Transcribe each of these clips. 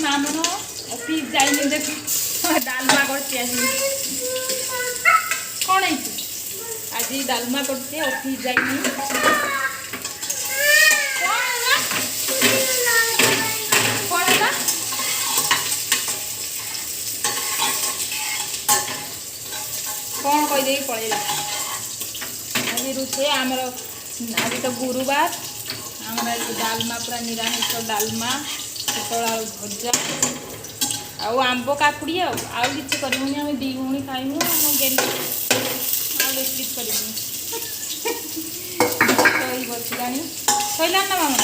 मामन office जाइए देख डालमा करती कौन है आज डालमा करती ऑफिस जाइए कौन कहीदे पलैला आज रोसे आमर आज तो गुरुवार आमर आज डालमा पूरा निरामिष डालमा पटल आलू भजा आउ आंब काकुड़ी आउ किसी करनी आम दी भौणी खाइमु गेली आउ बेस कर बसला सैला ना मामन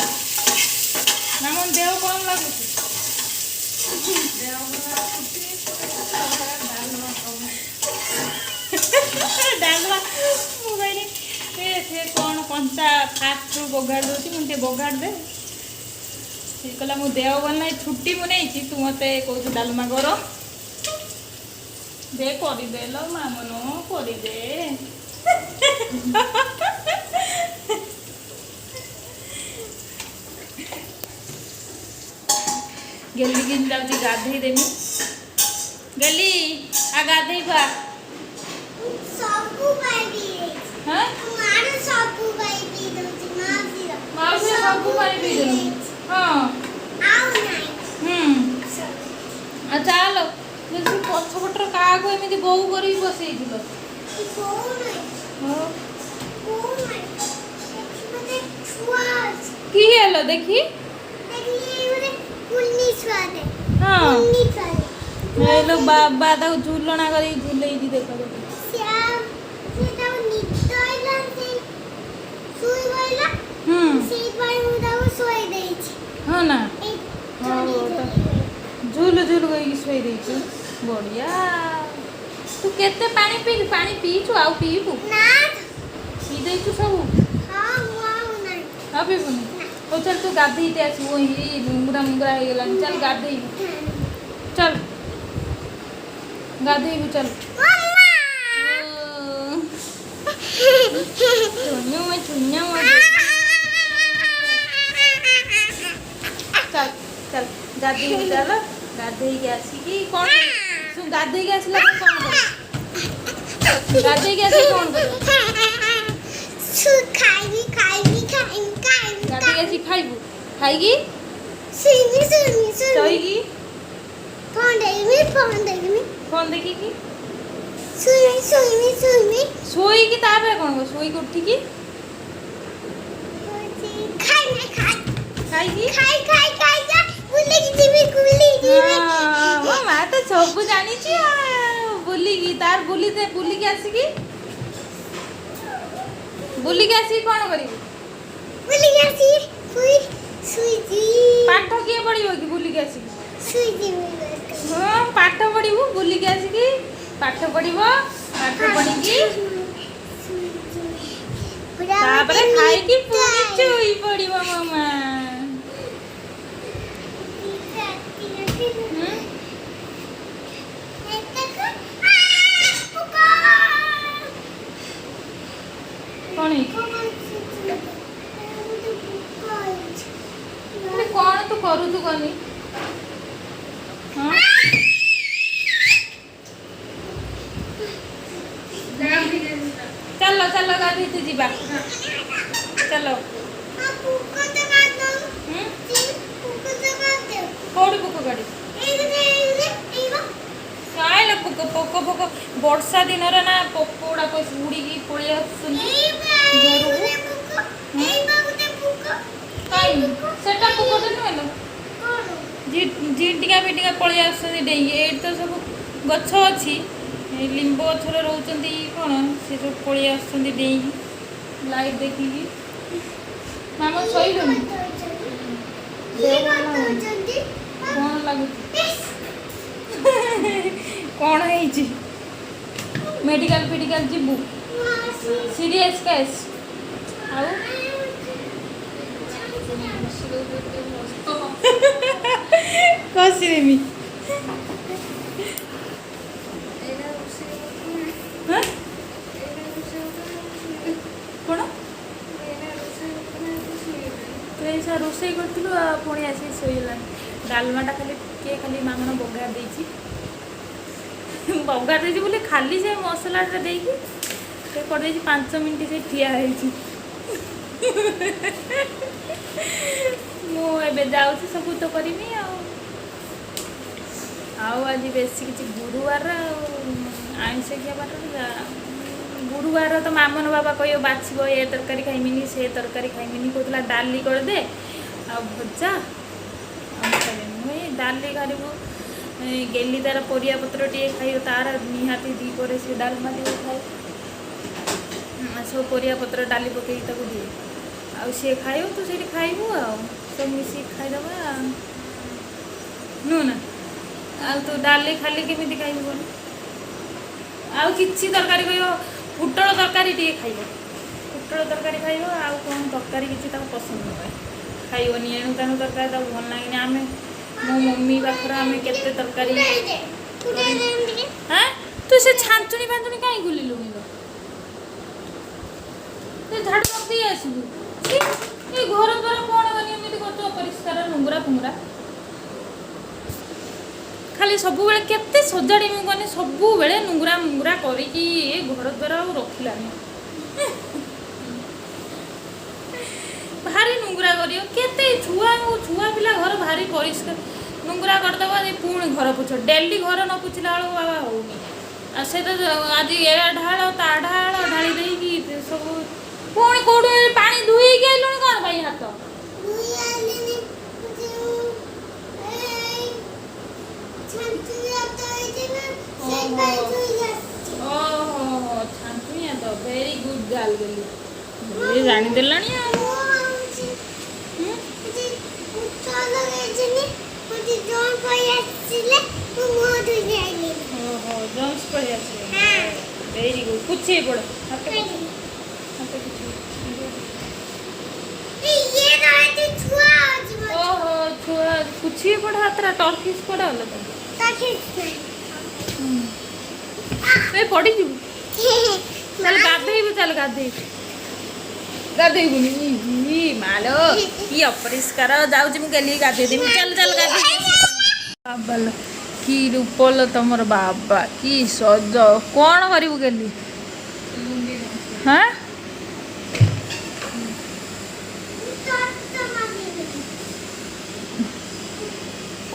मामन देह कौन लगुच डालमा मुझे से कौन कंचा फास्ट बगाड़ दूसरी मुझे बगाड़ दे सी कहला मो देह भल ना छुट्टी मुझे तू मत कौन डालमा कर दे करदे लो मामन करदे गेली कि जाऊँगी गाधे देमी गेली आ गाधे बा हाँ माउसी सबू पानी पी देलु हाँ चल पछपटर क्या एमती बोऊ कर बसई कि हेलो देखी हाँ हेलो बाबा ताऊ झूलना कर झूल देख हाँ ना झूल झूल कर शोई देचु बढ़िया तू केते पानी पीचु आउ पीबू पी देचु सब हाँ पीबुनी ओ चल तू गाधे आसू मुंगरा मुंगरा हो गला चल गाधे चल गाधे चल चल चल गाधे चल गाधे आसिकी कौन सुन गाधे आसला कौन कर गाधे आस कौन कर गाधे आसी खाइबू खाइगी सहीगी फोन देखी शोईकी तापर कौन कर शोईकी उठिकी खाइगी मो माँ तो सब जानी बुलिकी तार बुलिकी आसिकी कौन करी पाठ किए पढ़ो कि बुलिकी आसिकी हाँ पाठ पढ़ू बुलिकी आसिकी पाठ पढ़ी खाई चोई पड़ी मामा कौन तू करू तू कनी हाँ चलो चलो गाधी तू जीवा चलो कौड़ी पोक गाड़ी काइल पोक पोक पोक वर्षा दिन ना पोक गुड़ा उड़ी पड़े आसटा पोकटे नुह झीटिका फिटिका पलि आस तो सब गछ अच्छी लिंब गचर रोच कौन से सब पलि आस लाइट देखिकी मामा शोलुनि कौन लगुच कौन है मेडिकल फिडिकल जीवु सीरियस केस आउ कसिदेमी कौन तो ऐसा रोसई कर पुणी आसी शोला डालमाटा खाली किए खाली मामन बघार देछि बघार देछि बोले खाली से मसलाटा देकी से कर देछि 5 मिनिट से ठिया हेछि मु एबे जाउछि सब तो करमी आज बेसी किसी गुरुवार आइंस खाबार गुरुवार तो मामन बाबा कह बाछब ए तरकारी खाइमिनी से तरकारी खाइमिनी कहला डाली करदे आ भजा मुझे डाली खाइबू गेली तार परिया पत्र टे खाइब तार निहाती दी पर से डालमा टे खाए सब परिया पत्र डाली पकई दिए आ सी खाइब तू से खाइबू आ सब मिसिक खाईदबा नु ना आ तू डाली खाली केमी खाइबू आ किसी तरकारी कह पुटल तरकारी टे खाइब पुटल तरकारी खाइब आउ कौन तरकारी किसी पसंद न खाइबनी एणु तेणु तरकारी भल लगे आम मो मम्मी पाखर आम केते तरकारी हाँ तू से छांचुनी फांचुनी कहीं गुलिलु झाड़ू रखी आसबू घर द्वारा कौन बनी एमती कर अपरिष्कार नुंगरा फुंगरा खाली सब बेले केते सजाड़ीमी कने सब बेले नुंगरा मुंगरा करिकी ए घर द्वारा रखिलानी भारी नुंगरा करियो केते छुआ पिला घर भारी परिष्कार नुंगरा करदबा पुणी घर पोछ डेली घर न पोछला बेलू बाबा होनी आ से तो आज ए ढाल ता ढाल ढाली देकी सब पुणी कोड पानी धुई के लुण कर भाई हाथ छांचुनिया तो वेरी गुड गाल गली जानी देलानी वेरी गुड कुछ पड़ ओहो छुआ कुछ पड़ा हाथ टर्किश पड़ा पड़ी चल गाधेबू चल गाधेबुनी मालो कि अपरिष्कार जाऊँ मुझे गाधे देवी चल चल गाधे कि रूपल तुमर बाबा कि सज कौन करू गेली हाँ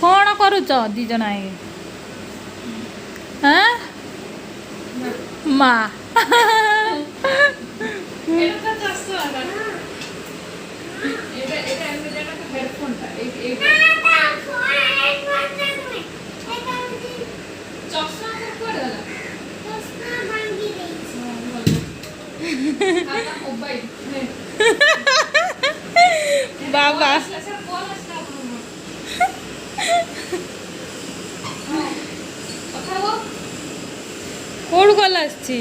कौन करुच दीज हाँ माँ बाबा कौन कल आसी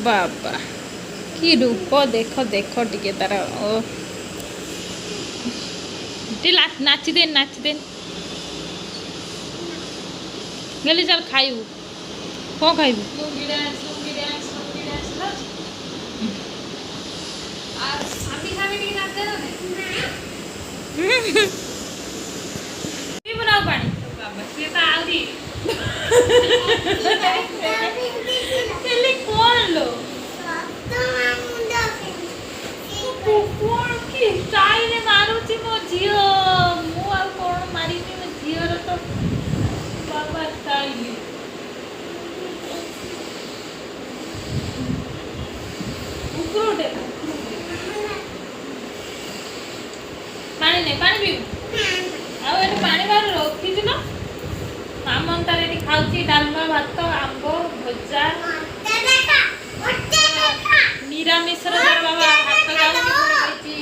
बाबा कि रूप देख देख टिके तार नाची दे गली चल खाइबू कौन खाइबू बनाओ पानी कौन लो कौन कि स्टाइल मारुची मो झील मु आ कौन मारी मो झील तो बाबा स्टाइल उकरोटे पानी नहीं पानी पीऊ आ पानी बाहर रखी ना मामन तार ये खाऊची डालमा भात आंब भजा निरामिष बाबा हाथ गाँची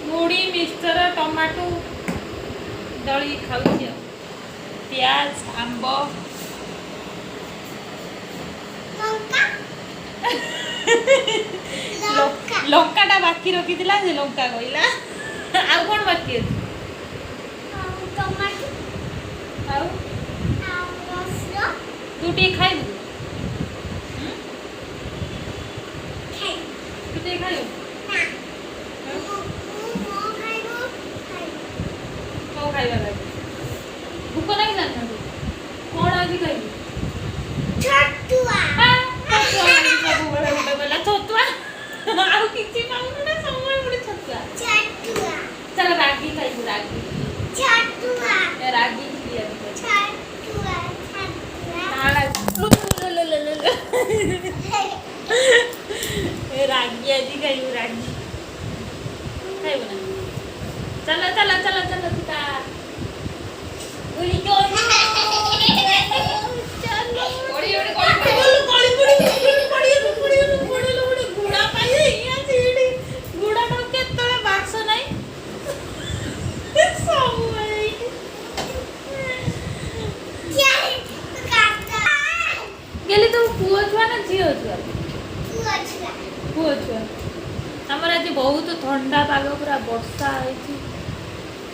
मुड़ी मिक्सचर टमाटो दली खाऊची प्याज आंब लंकाटा बाकी रखी से लंका कहला आ कौन बाकी अच्छे तू टे खाइबू तू टे खाइबू कौ खाइबा लागे भूख नहीं जाना तू कौन आज खाइबू छतुआ सब बड़ा बड़ा वाला छतुआ आउ किछि पाउनु ना समय बड़े छतुआ छतुआ चल रागी खाइबू रागी छतुआ रागी खिया छतुआ ताला ए रागी आजी खाइबू रागी खाइबू ना चलो चलो चलो चलो सीता उड़ी को चलो ओड़ी ओड़ी कोड़ी कोड़ी गुड़ा पाई या सीडी गुड़ा तो केतळे बाक्स नाही सब आई गेली तो पुओ छुआ ना झियो छुआ पुओ छुआ हमर आज बहुत ठंडा पाग पूरा वर्षा होइछि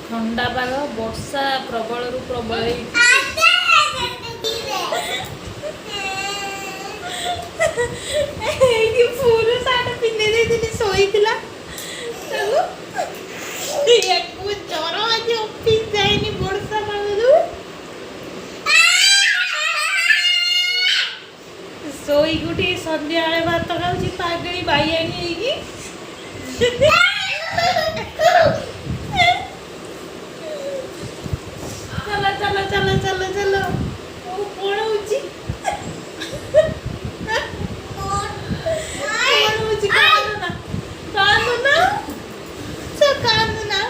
ठंडा पाग वर्षा प्रबल रु प्रबल एई पूरा साट पिने देइथिनि सोइथिला तागु एकु जर आज ऑफिस जाइनि वर्षा पाग दु सोई गुटी संध्या आले भात खाउची पागली बाईयानी हेगी चलो चलो चलो चलो चलो ओ कोण होची कोण होची कांदू ना सो कांदू ना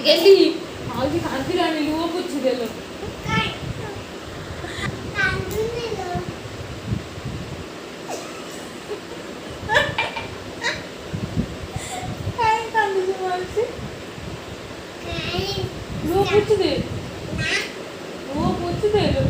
गेली आजी कांदी राणी लुव पुछी देलो वो पूछ दे वो पूछ दे लो